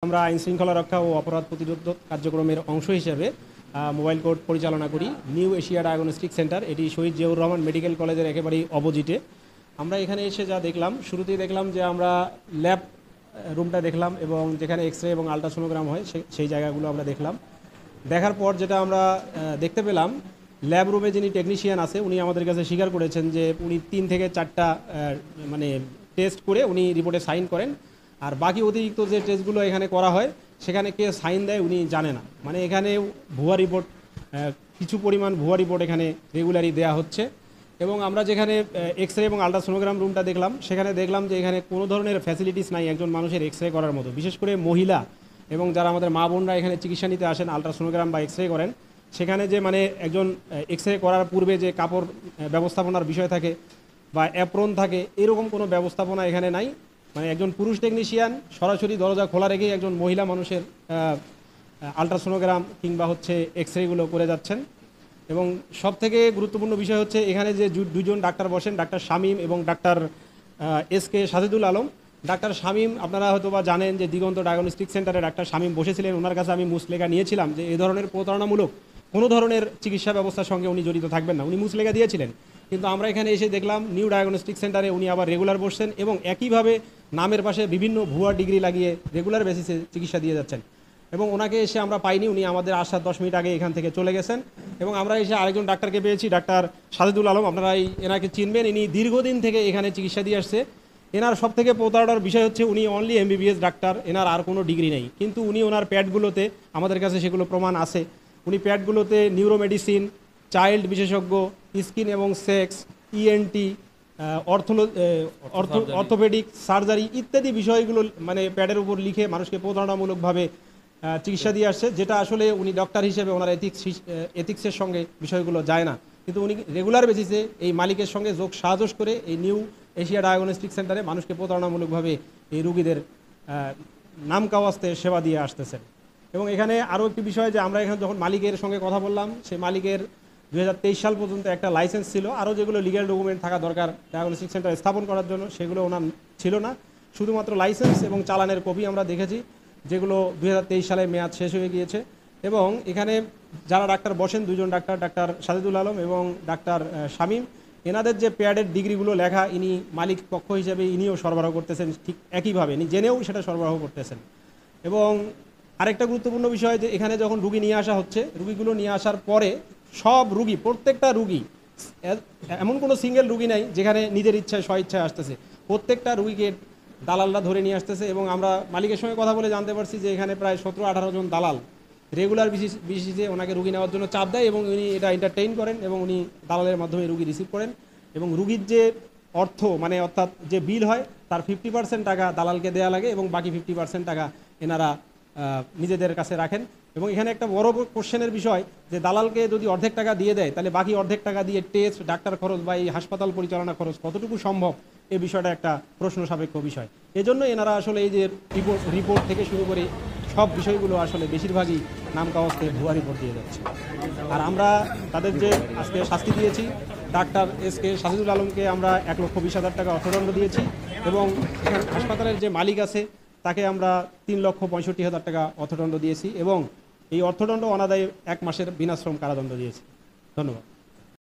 আমরা আইন শৃঙ্খলা রক্ষা ও অপরাধ প্রতিরোধ কার্যক্রমের অংশ হিসেবে মোবাইল কোর্ট পরিচালনা করি। নিউ এশিয়া ডায়াগনস্টিক সেন্টার, এটি শহীদ জিয়াউর রহমান মেডিকেল কলেজের একেবারেই অপোজিটে। আমরা এখানে এসে যা দেখলাম, শুরুতেই দেখলাম যে আমরা ল্যাব রুমটা দেখলাম এবং যেখানে এক্স রে এবং আলট্রাসোনোগ্রাম হয় সেই জায়গাগুলো আমরা দেখলাম। দেখার পর যেটা আমরা দেখতে পেলাম, ল্যাব রুমে যিনি টেকনিশিয়ান আছে উনি আমাদের কাছে স্বীকার করেছেন যে উনি 3 থেকে 4টা মানে টেস্ট করে উনি রিপোর্টে সাইন করেন, আর বাকি অতিরিক্ত যে টেস্টগুলো এখানে করা হয় সেখানে কে সাইন দেয় উনি জানে না। মানে এখানে ভুয়া রিপোর্ট, কিছু পরিমাণ ভুয়া রিপোর্ট এখানে রেগুলারই দেয়া হচ্ছে। এবং আমরা যেখানে এক্স রে এবং আলট্রাসোনোগ্রাম রুমটা দেখলাম, সেখানে দেখলাম যে এখানে কোনো ধরনের ফ্যাসিলিটিস নাই একজন মানুষের এক্স রে করার মতো। বিশেষ করে মহিলা এবং যারা আমাদের মা বোনরা এখানে চিকিৎসা নিতে আসেন, আলট্রাসোনোগ্রাম বা এক্স রে করেন, সেখানে যে মানে একজন এক্স রে করার পূর্বে যে কাপড় ব্যবস্থাপনার বিষয় থাকে বা অ্যাপ্রন থাকে, এরকম কোনো ব্যবস্থাপনা এখানে নাই। মানে একজন পুরুষ টেকনিশিয়ান সরাসরি দরজা খোলা রেখেই একজন মহিলা মানুষের আলট্রাসোনোগ্রাম কিংবা হচ্ছে এক্স রেগুলো করে যাচ্ছেন। এবং সবথেকে গুরুত্বপূর্ণ বিষয় হচ্ছে এখানে যে দুজন ডাক্তার বসেন, ডাক্তার শামীম এবং doctor SK Sajedul Alam. Doctor Shamim আপনারা হয়তো বা জানেন যে দিগন্ত ডায়াগনস্টিক সেন্টারে ডাক্তার শামীম বসেছিলেন। ওনার কাছে আমি মুসলেখা নিয়েছিলাম যে এই ধরনের প্রতারণামূলক কোনো ধরনের চিকিৎসা ব্যবস্থার সঙ্গে উনি জড়িত থাকবেন না, উনি মুসলেখা দিয়েছিলেন। কিন্তু আমরা এখানে এসে দেখলাম নিউ ডায়াগনস্টিক সেন্টারে উনি আবার রেগুলার বসছেন এবং একইভাবে নামের পাশে বিভিন্ন ভুয়া ডিগ্রি লাগিয়ে রেগুলার বেসিসে চিকিৎসা দিয়ে যাচ্ছেন। এবং ওনাকে এসে আমরা পাইনি, উনি আমাদের আসার 10 মিনিট আগে এখান থেকে চলে গেছেন। এবং আমরা এসে আরেকজন ডাক্তারকে পেয়েছি, ডাক্তার সাজেদুল আলম। আপনারা এনাকে চিনবেন, ইনি দীর্ঘদিন থেকে এখানে চিকিৎসা দিয়ে আসছে। এনার সব থেকে প্রতারণার বিষয় হচ্ছে উনি অনলি এমবিবিএস ডাক্তার, এনার আর কোনো ডিগ্রি নেই। কিন্তু উনি ওনার প্যাডগুলোতে, আমাদের কাছে সেগুলো প্রমাণ আছে, উনি প্যাডগুলোতে নিউরোমেডিসিন, চাইল্ড বিশেষজ্ঞ, স্কিন এবং সেক্স, ইএনটি, অর্থোপেডিক সার্জারি ইত্যাদি বিষয়গুলো মানে প্যাডের উপর লিখে মানুষকে প্রতারণামূলকভাবে চিকিৎসা দিয়ে আসছে, যেটা আসলে উনি ডক্টর হিসেবে ওনার এথিক্সের সঙ্গে বিষয়গুলো যায় না। কিন্তু উনি রেগুলার বেসিসে এই মালিকের সঙ্গে যোগ সাজস করে এই নিউ এশিয়া ডায়াগনস্টিক সেন্টারে মানুষকে প্রতারণামূলকভাবে এই রুগীদের নাম কাওয়াস্তে সেবা দিয়ে আসতেছেন। এবং এখানে আরও একটি বিষয় যে আমরা এখানে যখন মালিকের সঙ্গে কথা বললাম, সেই মালিকের 2023 সাল পর্যন্ত একটা লাইসেন্স ছিল, আরও যেগুলো লিগ্যাল ডকুমেন্ট থাকা দরকার ডায়াগনস্টিক সেন্টার স্থাপন করার জন্য সেগুলো ওনার ছিল না। শুধুমাত্র লাইসেন্স এবং চালানের কপি আমরা দেখেছি, যেগুলো 2023 সালে মেয়াদ শেষ হয়ে গিয়েছে। এবং এখানে যারা ডাক্তার বসেন, দুজন ডাক্তার, ডাক্তার সাজেদুল আলম এবং ডাক্তার শামীম, এনাদের যে প্যাডের ডিগ্রিগুলো লেখা ইনি মালিক পক্ষ হিসেবে ইনিও সরবরাহ করতেছেন, ঠিক একইভাবে ইনি জেনেও সেটা সরবরাহ করতেছেন। এবং আরেকটা গুরুত্বপূর্ণ বিষয় যে এখানে যখন রুগী নিয়ে আসা হচ্ছে, রুগীগুলো নিয়ে আসার পরে সব রুগী, প্রত্যেকটা রুগী, এমন কোনো সিঙ্গেল রুগী নাই যেখানে নিজের ইচ্ছায় স্বইচ্ছায় আসতেছে। প্রত্যেকটা রুগীকে দালালরা ধরে নিয়ে আসতেছে। এবং আমরা মালিকের সঙ্গে কথা বলে জানতে পারছি যে এখানে প্রায় 17-18 জন দালাল রেগুলার বেসিসে ওনাকে রুগী নেওয়ার জন্য চাপ দেয় এবং উনি এটা এন্টারটেইন করেন এবং উনি দালালের মাধ্যমে রুগী রিসিভ করেন। এবং রুগীর যে অর্থ মানে অর্থাৎ যে বিল হয় তার 50% টাকা দালালকে দেওয়া লাগে এবং বাকি 50% টাকা এনারা নিজেদের কাছে রাখেন। এবং এখানে একটা বড় কোশ্চেনের বিষয় যে দালালকে যদি অর্ধেক টাকা দিয়ে দেয় তাহলে বাকি অর্ধেক টাকা দিয়ে টেস্ট, ডাক্তার খরচ বা এই হাসপাতাল পরিচালনা খরচ কতটুকু সম্ভব, এই বিষয়টা একটা প্রশ্ন সাপেক্ষ বিষয়। এজন্য এনারা আসলে এই যে রিপোর্ট থেকে শুরু করে সব বিষয়গুলো আসলে বেশিরভাগই নাম কাওয়াজকে ভুয়া রিপোর্ট দিয়ে যাচ্ছে। আর আমরা তাদের যে আজকে শাস্তি দিয়েছি, ডাক্তার এসকে সাজেদুল আলমকে আমরা 1,20,000 টাকা অর্থদণ্ড দিয়েছি এবং এখানে হাসপাতালের যে মালিক আছে তাকে আমরা 3,65,000 টাকা অর্থদণ্ড দিয়েছি এবং এই অর্থদণ্ড অনাদায়ে 1 মাসের বিনাশ্রম কারাদণ্ড দিয়েছি। ধন্যবাদ।